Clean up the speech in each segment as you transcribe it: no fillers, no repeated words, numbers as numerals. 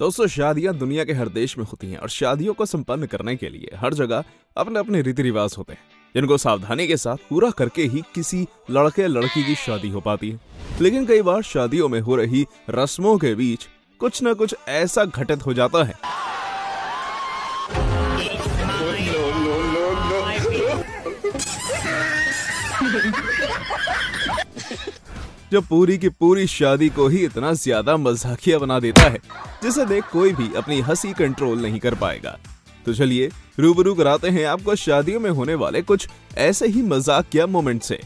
दोस्तों, शादियां दुनिया के हर देश में होती हैं और शादियों को संपन्न करने के लिए हर जगह अपने अपने रीति रिवाज होते हैं, जिनको सावधानी के साथ पूरा करके ही किसी लड़के लड़की की शादी हो पाती है। लेकिन कई बार शादियों में हो रही रस्मों के बीच कुछ न कुछ ऐसा घटित हो जाता है जो पूरी की पूरी शादी को ही इतना ज्यादा मजाकिया बना देता है जिसे देख कोई भी अपनी हंसी कंट्रोल नहीं कर पाएगा। तो चलिए रूबरू कराते हैं आपको शादियों में होने वाले कुछ ऐसे ही मजाकिया मोमेंट से।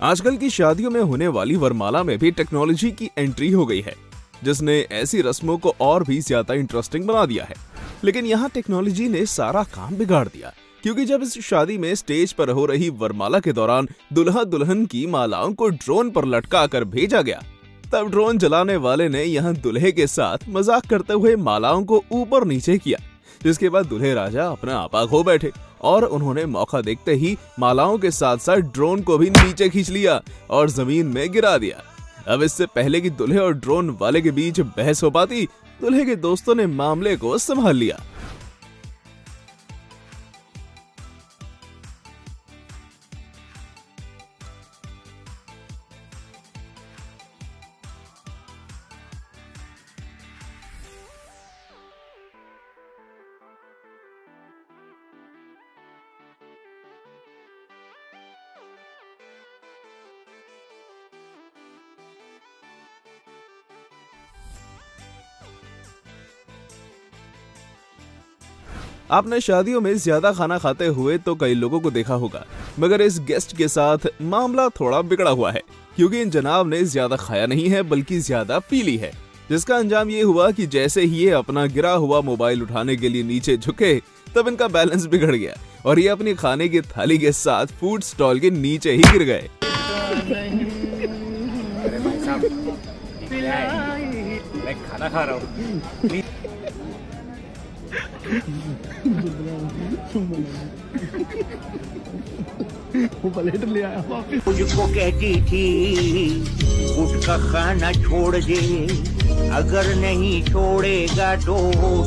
आजकल की शादियों में होने वाली वरमाला में भी टेक्नोलॉजी की एंट्री हो गई है, जिसने ऐसी रस्मों को और भी ज्यादा इंटरेस्टिंग बना दिया है। लेकिन यहाँ टेक्नोलॉजी ने सारा काम बिगाड़ दिया, क्योंकि जब इस शादी में स्टेज पर हो रही वरमाला के दौरान दुल्हा दुल्हन की मालाओं को ड्रोन पर लटका कर भेजा गया, तब ड्रोन चलाने वाले ने यहाँ दुल्हे के साथ मजाक करते हुए मालाओं को ऊपर नीचे किया, जिसके बाद दुल्हे राजा अपना आपा खो बैठे और उन्होंने मौका देखते ही मालाओं के साथ साथ ड्रोन को भी नीचे खींच लिया और जमीन में गिरा दिया। अब इससे पहले कि दुल्हे और ड्रोन वाले के बीच बहस हो पाती, दुल्हे के दोस्तों ने मामले को संभाल लिया। आपने शादियों में ज्यादा खाना खाते हुए तो कई लोगों को देखा होगा, मगर इस गेस्ट के साथ मामला थोड़ा बिगड़ा हुआ है, क्योंकि इन जनाब ने ज्यादा खाया नहीं है बल्कि ज्यादा पी ली है, जिसका अंजाम ये हुआ कि जैसे ही ये अपना गिरा हुआ मोबाइल उठाने के लिए नीचे झुके, तब इनका बैलेंस बिगड़ गया और ये अपनी खाने की थाली के साथ फूड स्टॉल के नीचे ही गिर गए। मैं खाना खा रहा हूँ। मुझको कहती थी गुटखा खाना छोड़ दे, अगर नहीं छोड़ेगा तो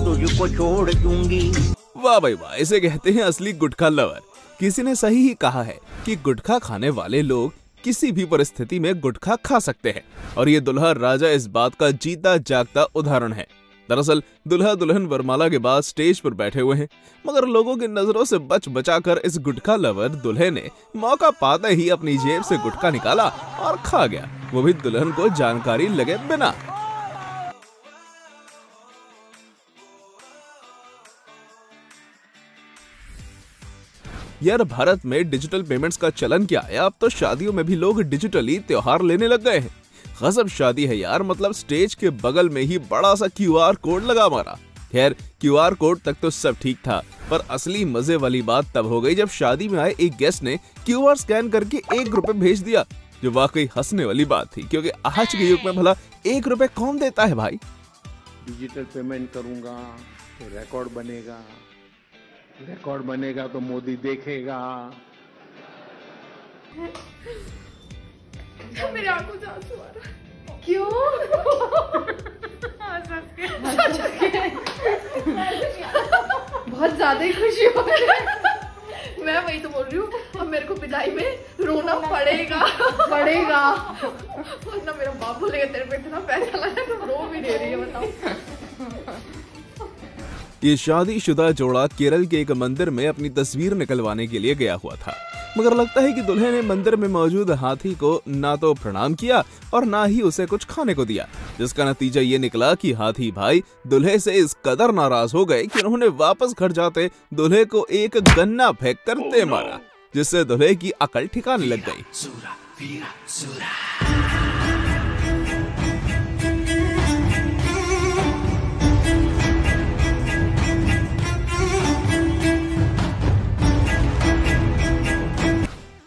तुझको छोड़ दूंगी। वाह भाई वाह, इसे कहते हैं असली गुटखा लवर। किसी ने सही ही कहा है कि गुटखा खाने वाले लोग किसी भी परिस्थिति में गुटखा खा सकते हैं, और ये दुल्हा राजा इस बात का जीता जागता उदाहरण है। दरअसल दुल्हा दुल्हन वरमाला के बाद स्टेज पर बैठे हुए हैं, मगर लोगों की नजरों से बचाकर इस गुटखा लवर दुल्हे ने मौका पाते ही अपनी जेब से गुटखा निकाला और खा गया, वो भी दुल्हन को जानकारी लगे बिना। यार, भारत में डिजिटल पेमेंट्स का चलन क्या है, अब तो शादियों में भी लोग डिजिटली त्योहार लेने लग गए हैं। गजब शादी है यार, मतलब स्टेज के बगल में ही बड़ा सा QR कोड लगा मारा। खैर, QR कोड तक तो सब ठीक था, पर असली मजे वाली बात तब हो गई जब शादी में आए एक गेस्ट ने QR स्कैन करके ₹1 भेज दिया, जो वाकई हंसने वाली बात थी, क्योंकि आज के युग में भला ₹1 कौन देता है भाई। डिजिटल पेमेंट करूंगा तो रिकॉर्ड बनेगा तो मोदी देखेगा। मेरे आंखों से आंसू आ रहा है। क्यों? बहुत ज्यादा ही खुशी हो रही है। मैं वही तो बोल रही हूँ, अब मेरे को विदाई में रोना पड़ेगा। वरना मेरा बाप बोलेगा तेरे पे इतना पैसा लगा तो रो भी दे रही है, बताओ। ये शादीशुदा जोड़ा केरल के एक मंदिर में अपनी तस्वीर निकलवाने के लिए गया हुआ था, मगर लगता है कि दुल्हे ने मंदिर में मौजूद हाथी को ना तो प्रणाम किया और ना ही उसे कुछ खाने को दिया, जिसका नतीजा ये निकला कि हाथी भाई दूल्हे से इस कदर नाराज हो गए कि उन्होंने वापस घर जाते दूल्हे को एक गन्ना फेंक कर दे मारा, जिससे दूल्हे की अकल ठिकाने लग गई।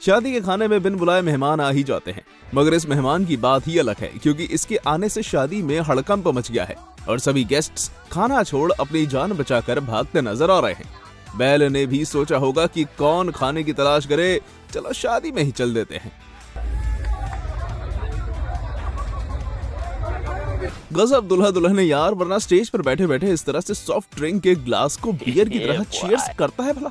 शादी के खाने में बिन बुलाए मेहमान आ ही जाते हैं, मगर इस मेहमान की बात ही अलग है, क्योंकि इसके आने से शादी में हड़कंप मच गया है और सभी गेस्ट्स खाना छोड़ अपनी जान बचाकर भागते नजर आ रहे हैं। बैल ने भी सोचा होगा कि कौन खाने की तलाश करे, चलो शादी में ही चल देते हैं। गजब दुल्हा दुल्हन है यार, वरना स्टेज पर बैठे बैठे इस तरह से सॉफ्ट ड्रिंक के ग्लास को बियर की तरह चीयर्स करता है भला।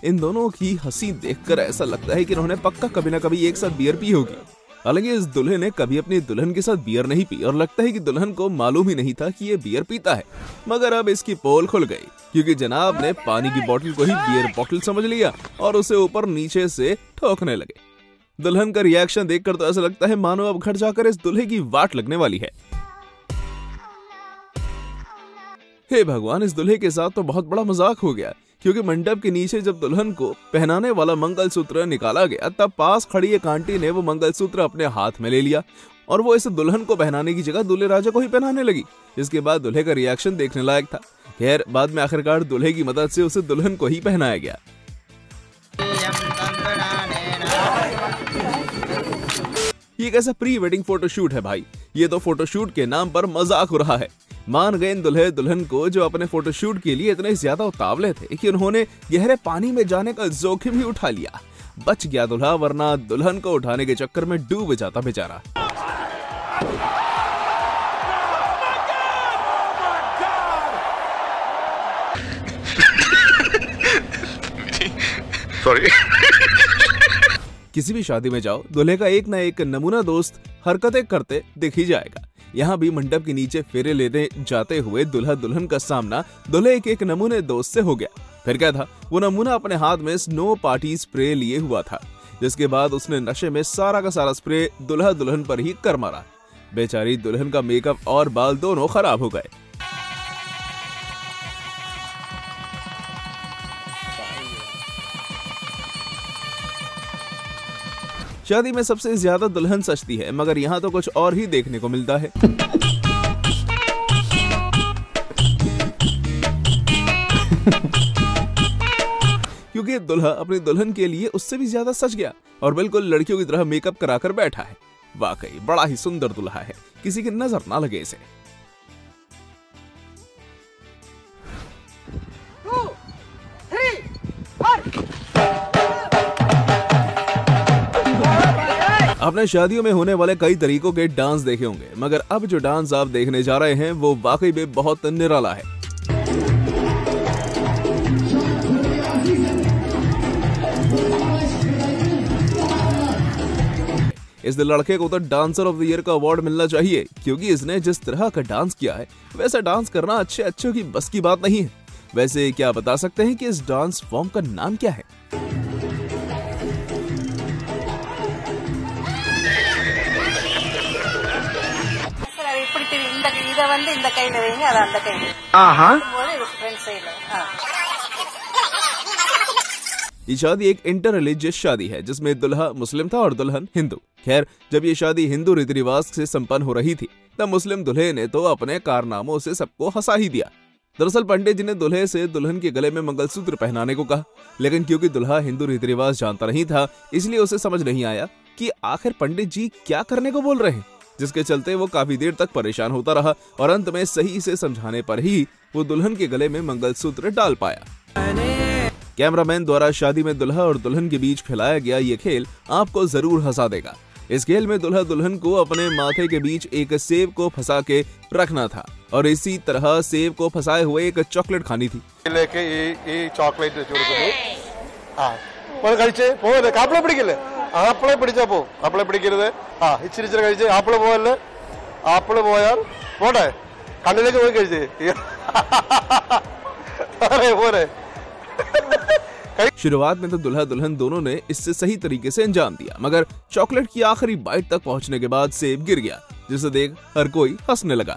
इन दोनों की हंसी देखकर ऐसा लगता है कि इन्होंने पक्का कभी ना कभी एक साथ बियर पी होगी। हालांकि इस दूल्हे ने कभी अपनी दुल्हन के साथ बियर नहीं पी और लगता है कि दुल्हन को मालूम ही नहीं था कि ये बियर पीता है। मगर अब इसकी पोल खुल गई, क्योंकि जनाब ने पानी की बोतल को ही बियर बोतल समझ लिया और उसे ऊपर नीचे से ठोकने लगे। दुल्हन का रिएक्शन देखकर तो ऐसा लगता है मानो अब घर जाकर इस दूल्हे की वाट लगने वाली है। हे भगवान, इस दूल्हे के साथ तो बहुत बड़ा मजाक हो गया, क्योंकि मंडप के नीचे जब दुल्हन को पहनाने वाला मंगलसूत्र निकाला गया तब पास खड़ी एक आंटी ने वो मंगलसूत्र अपने हाथ में ले लिया और वो इस दुल्हन को पहनाने की जगह दूल्हे राजा को ही पहनाने लगी। इसके बाद दूल्हे का रिएक्शन देखने लायक था। खैर बाद में आखिरकार दूल्हे की मदद से उसे दुल्हन को ही पहनाया गया। ये कैसा प्री वेडिंग फोटोशूट है भाई, ये तो फोटोशूट के नाम पर मजाक हो रहा है। मान गए इन दुल्हे दुल्हन को जो अपने फोटोशूट के लिए इतने ज्यादा उतावले थे कि उन्होंने गहरे पानी में जाने का जोखिम ही उठा लिया। बच गया दूल्हा, वरना दुल्हन को उठाने के चक्कर में डूब जाता बेचारा। सॉरी। किसी भी शादी में जाओ, दूल्हे का एक ना एक नमूना दोस्त हरकतें करते दिख ही जाएगा। यहाँ भी मंडप के नीचे फेरे लेने जाते हुए दूल्हा दुल्हन का सामना दूल्हे के एक नमूने दोस्त से हो गया। फिर क्या था, वो नमूना अपने हाथ में स्नो पार्टी स्प्रे लिए हुआ था, जिसके बाद उसने नशे में सारा का सारा स्प्रे दूल्हा दुल्हन पर ही कर मारा। बेचारी दुल्हन का मेकअप और बाल दोनों खराब हो गए। शादी में सबसे ज्यादा दुल्हन सजती है, मगर यहाँ तो कुछ और ही देखने को मिलता है। क्योंकि दुल्हा अपनी दुल्हन के लिए उससे भी ज्यादा सज गया और बिल्कुल लड़कियों की तरह मेकअप कराकर बैठा है। वाकई बड़ा ही सुंदर दुल्हा है, किसी की नजर ना लगे इसे। आपने शादियों में होने वाले कई तरीकों के डांस देखे होंगे, मगर अब जो डांस आप देखने जा रहे हैं वो वाकई में बहुत निराला है। इस लड़के को तो डांसर ऑफ द ईयर का अवार्ड मिलना चाहिए, क्योंकि इसने जिस तरह का डांस किया है वैसा डांस करना अच्छे की बस की बात नहीं है। वैसे क्या बता सकते हैं कि इस डांस फॉर्म का नाम क्या है? ये शादी एक इंटर रिलीजियस शादी है, जिसमें दुल्हा मुस्लिम था और दुल्हन हिंदू। खैर जब ये शादी हिंदू रीति रिवाज से संपन्न हो रही थी तब मुस्लिम दुल्हे ने तो अपने कारनामों से सबको हंसा ही दिया। दरअसल पंडित जी ने दुल्हे से दुल्हन के गले में मंगलसूत्र पहनाने को कहा, लेकिन क्योंकि दुल्हा हिंदू रीति रिवाज जानता नहीं था इसलिए उसे समझ नहीं आया कि आखिर पंडित जी क्या करने को बोल रहे हैं, जिसके चलते वो काफी देर तक परेशान होता रहा और अंत में सही से समझाने पर ही वो दुल्हन के गले में मंगलसूत्र डाल पाया। कैमरामैन द्वारा शादी में दुल्हा और दुल्हन के बीच खिलाया गया ये खेल आपको जरूर हंसा देगा। इस खेल में दुल्हा दुल्हन को अपने माथे के बीच एक सेब को फंसा के रखना था और इसी तरह सेब को फंसाए हुए एक चॉकलेट खानी थी। लेके ये चॉकलेट കഴിച്ചേ പോവല്ലേ ആപ്പിളെ പിടിക്കില്ലേ ആപ്പിളെ പിടിച്ചാ പോ ആപ്പിളെ പിടിക്കരുത് ഇച്ചിരി ഇച്ചിരി കഴിച്ചേ ആപ്പിള് പോവല്ലേ ആപ്പിള് പോയാൽ പോട്ടെ കണ്ണിലേക്ക് പോയി കഴിച്ചേ പോരെ। शुरुआत में तो दुल्हा दुल्हन दोनों ने इससे सही तरीके से अंजाम दिया, मगर चॉकलेट की आखिरी बाइट तक पहुंचने के बाद सेब गिर गया, जिसे देख हर कोई हंसने लगा।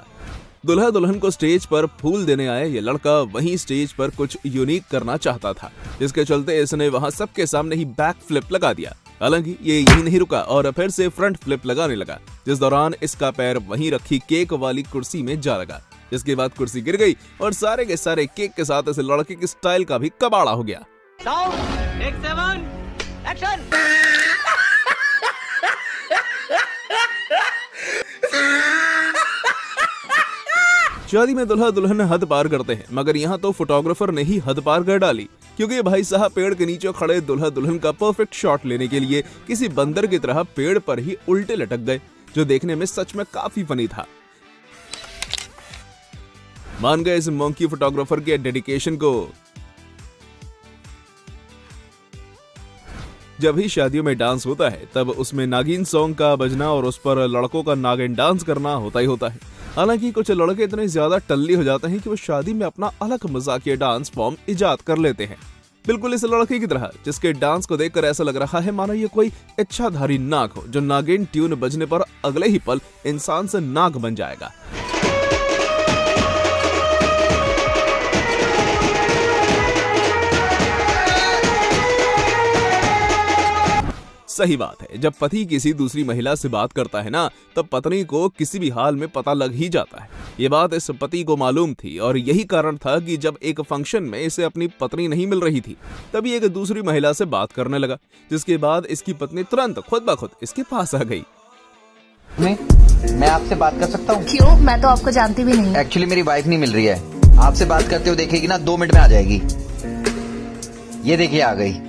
दुल्हा दुल्हन को स्टेज पर फूल देने आया ये लड़का वहीं स्टेज पर कुछ यूनिक करना चाहता था, जिसके चलते इसने वहां सबके सामने ही बैक फ्लिप लगा दिया। हालांकि ये यही नहीं रुका और फिर से फ्रंट फ्लिप लगाने लगा, जिस दौरान इसका पैर वहीं रखी केक वाली कुर्सी में जा लगा। जिसके बाद कुर्सी गिर गई और सारे के सारे केक के साथ इस लड़के की स्टाइल का भी कबाड़ा हो गया। शादी में दुल्हा दुल्हन हद पार करते हैं, मगर यहाँ तो फोटोग्राफर ने ही हद पार कर डाली, क्योंकि भाई साहब पेड़ के नीचे खड़े दुल्हा दुल्हन का परफेक्ट शॉट लेने के लिए किसी बंदर की तरह पेड़ पर ही उल्टे लटक गए, जो देखने में सच में काफी फनी था। मान गए इस मंकी फोटोग्राफर के डेडिकेशन को। जब भी शादियों में डांस होता है तब उसमें नागिन सॉन्ग का बजना और उस पर लड़कों का नागिन डांस करना होता ही होता है। हालांकि कुछ लड़के इतने ज्यादा टल्ली हो जाते हैं कि वो शादी में अपना अलग मजाकिया डांस फॉर्म इजाद कर लेते हैं, बिल्कुल इस लड़के की तरह जिसके डांस को देखकर ऐसा लग रहा है मानो ये कोई इच्छाधारी नाग हो जो नागिन ट्यून बजने पर अगले ही पल इंसान से नाग बन जाएगा। सही बात है, जब पति किसी दूसरी महिला से बात करता है ना तब पत्नी को किसी भी हाल में पता लग ही जाता है। ये बात इस पति को मालूम थी और यही कारण था कि जब एक फंक्शन में इसे अपनी पत्नी नहीं मिल रही थी तभी एक दूसरी महिला से बात करने लगा, जिसके बाद इसकी पत्नी तुरंत खुद ब खुद इसके पास आ गई। मैं आपसे बात कर सकता हूँ? क्यों? मैं तो आपको जानती भी नहीं। एक्चुअली मेरी वाइफ नहीं मिल रही है, आपसे बात करते हुए देखेगी ना 2 मिनट में आ जाएगी। ये देखिए आ गई।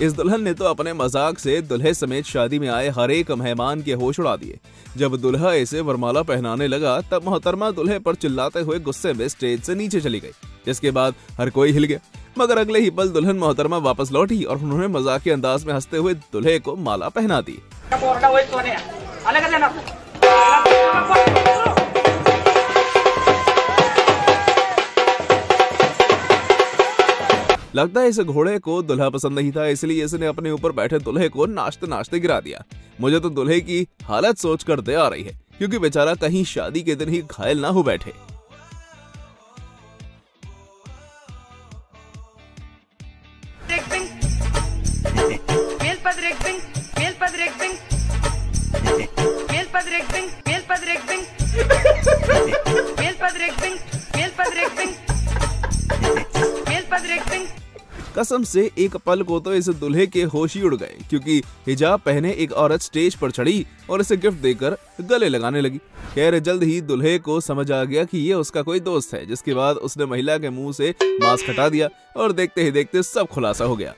इस दुल्हन ने तो अपने मजाक से दुल्हे समेत शादी में आए हर एक मेहमान के होश उड़ा दिए। जब दुल्हा इसे वरमाला पहनाने लगा तब मोहतरमा दुल्हे पर चिल्लाते हुए गुस्से में स्टेज से नीचे चली गई, जिसके बाद हर कोई हिल गया। मगर अगले ही पल दुल्हन मोहतरमा वापस लौटी और उन्होंने मजाकिया अंदाज में हंसते हुए दुल्हे को माला पहना दी। लगता है इस घोड़े को दुल्हा पसंद नहीं था, इसलिए इसने अपने ऊपर बैठे दुल्हे को नाचते नाचते गिरा दिया। मुझे तो दुल्हे की हालत सोचकर दया आ रही है, क्योंकि बेचारा कहीं शादी के दिन ही घायल ना हो बैठे। कसम से एक पल को तो इस दुल्हे के होश ही उड़ गए, क्योंकि हिजाब पहने एक औरत स्टेज पर चढ़ी और इसे गिफ्ट देकर गले लगाने लगी। खैर जल्द ही दुल्हे को समझ आ गया कि ये उसका कोई दोस्त है, जिसके बाद उसने महिला के मुंह से मास्क हटा दिया और देखते ही देखते सब खुलासा हो गया।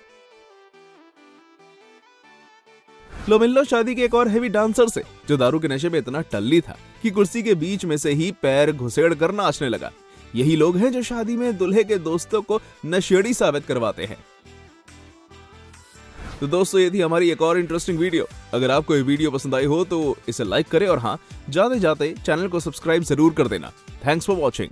लो मिल लो शादी के एक और हेवी डांसर से, जो दारू के नशे में इतना टल्ली था कि कुर्सी के बीच में से ही पैर घुसेड़ कर नाचने लगा। यही लोग हैं जो शादी में दुल्हे के दोस्तों को नशेड़ी साबित करवाते हैं। तो दोस्तों ये थी हमारी एक और इंटरेस्टिंग वीडियो। अगर आपको ये वीडियो पसंद आई हो तो इसे लाइक करें और हाँ, जाते जाते चैनल को सब्सक्राइब जरूर कर देना। Thanks for watching.